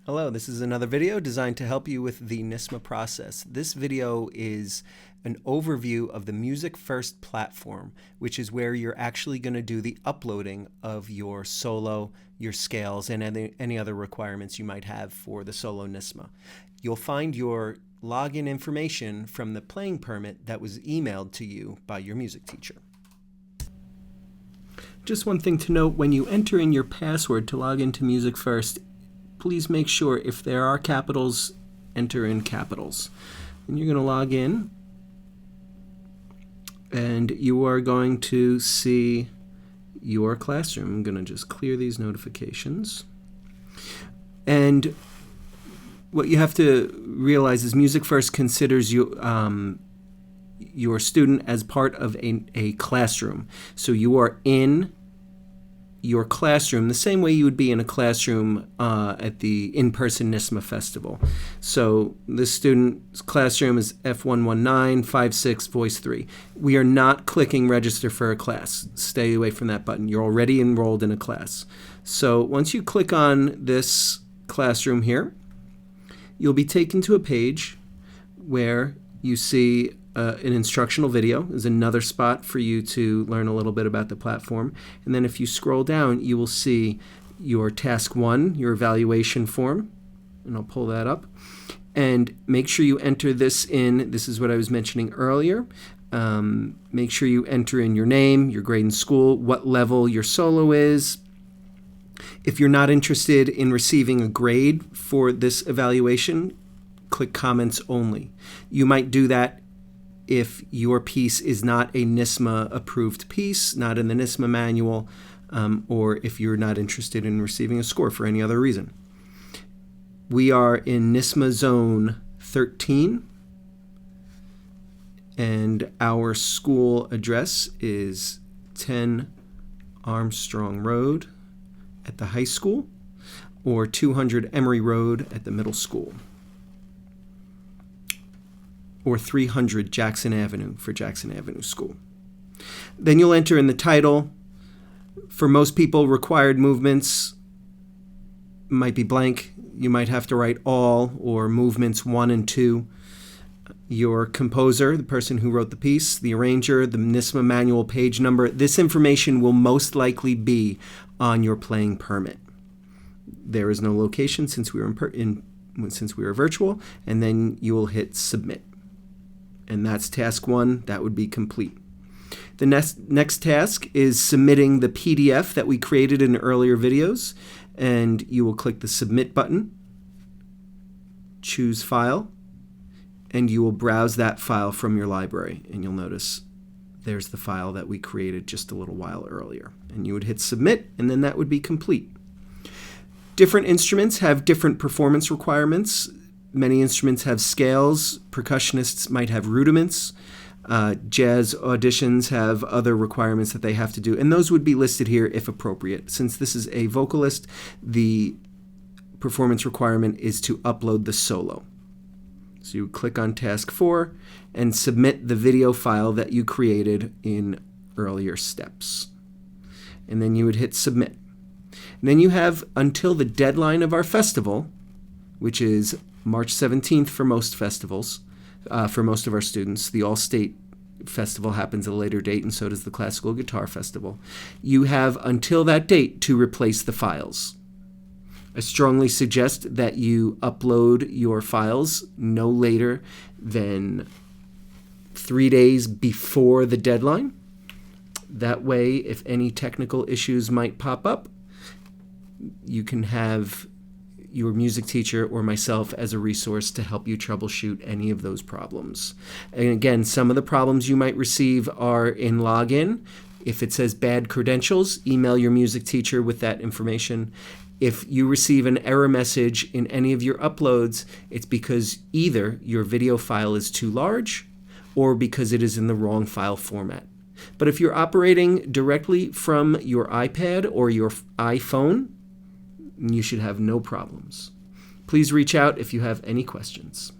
Hello, this is another video designed to help you with the NYSSMA process. This video is an overview of the Music First platform, which is where you're actually going to do the uploading of your solo, your scales, and any other requirements you might have for the solo NYSSMA. You'll find your login information from the playing permit that was emailed to you by your music teacher. Just one thing to note, when you enter in your password to log into Music First, please make sure if there are capitals, enter in capitals. And you're going to log in, and you are going to see your classroom. I'm going to just clear these notifications. And what you have to realize is Music First considers you your student as part of a classroom. So you are in your classroom the same way you would be in a classroom at the in-person NYSSMA festival. So this student's classroom is F11956 Voice 3. We are not clicking register for a class. Stay away from that button. You're already enrolled in a class. So once you click on this classroom here, you'll be taken to a page where you see an instructional video. There's another spot for you to learn a little bit about the platform. And then if you scroll down, you will see your task 1, your evaluation form. And I'll pull that up. And make sure you enter this in. This is what I was mentioning earlier. Make sure you enter in your name, your grade in school, what level your solo is. If you're not interested in receiving a grade for this evaluation, click comments only. You might do that if your piece is not a NYSSMA approved piece, not in the NYSSMA manual, or if you're not interested in receiving a score for any other reason. We are in NYSSMA Zone 13, and our school address is 10 Armstrong Road at the high school, or 200 Emory Road at the middle school, or 300 Jackson Avenue for Jackson Avenue School. Then you'll enter in the title. For most people, required movements might be blank. You might have to write all or movements 1 and 2. Your composer, the person who wrote the piece, the arranger, the NYSSMA manual page number. This information will most likely be on your playing permit. There is no location since we were virtual, and then you will hit submit. And that's task 1. That would be complete. The next task is submitting the PDF that we created in earlier videos, and you will click the submit button, choose file, and you will browse that file from your library, and you'll notice there's the file that we created just a little while earlier. And you would hit submit, and then that would be complete. Different instruments have different performance requirements. Many instruments have scales. Percussionists might have rudiments. Jazz auditions have other requirements that they have to do, and those would be listed here if appropriate. Since this is a vocalist, the performance requirement is to upload the solo. So you click on task 4 and submit the video file that you created in earlier steps. And then you would hit submit. And then you have until the deadline of our festival, which is March 17th for most festivals, for most of our students. The All-State Festival happens at a later date, and so does the Classical Guitar Festival. You have until that date to replace the files. I strongly suggest that you upload your files no later than 3 days before the deadline. That way, if any technical issues might pop up, you can have your music teacher or myself as a resource to help you troubleshoot any of those problems. And again, some of the problems you might receive are in login. If it says bad credentials, email your music teacher with that information. If you receive an error message in any of your uploads, it's because either your video file is too large or because it is in the wrong file format. But if you're operating directly from your iPad or your iPhone, you should have no problems. Please reach out if you have any questions.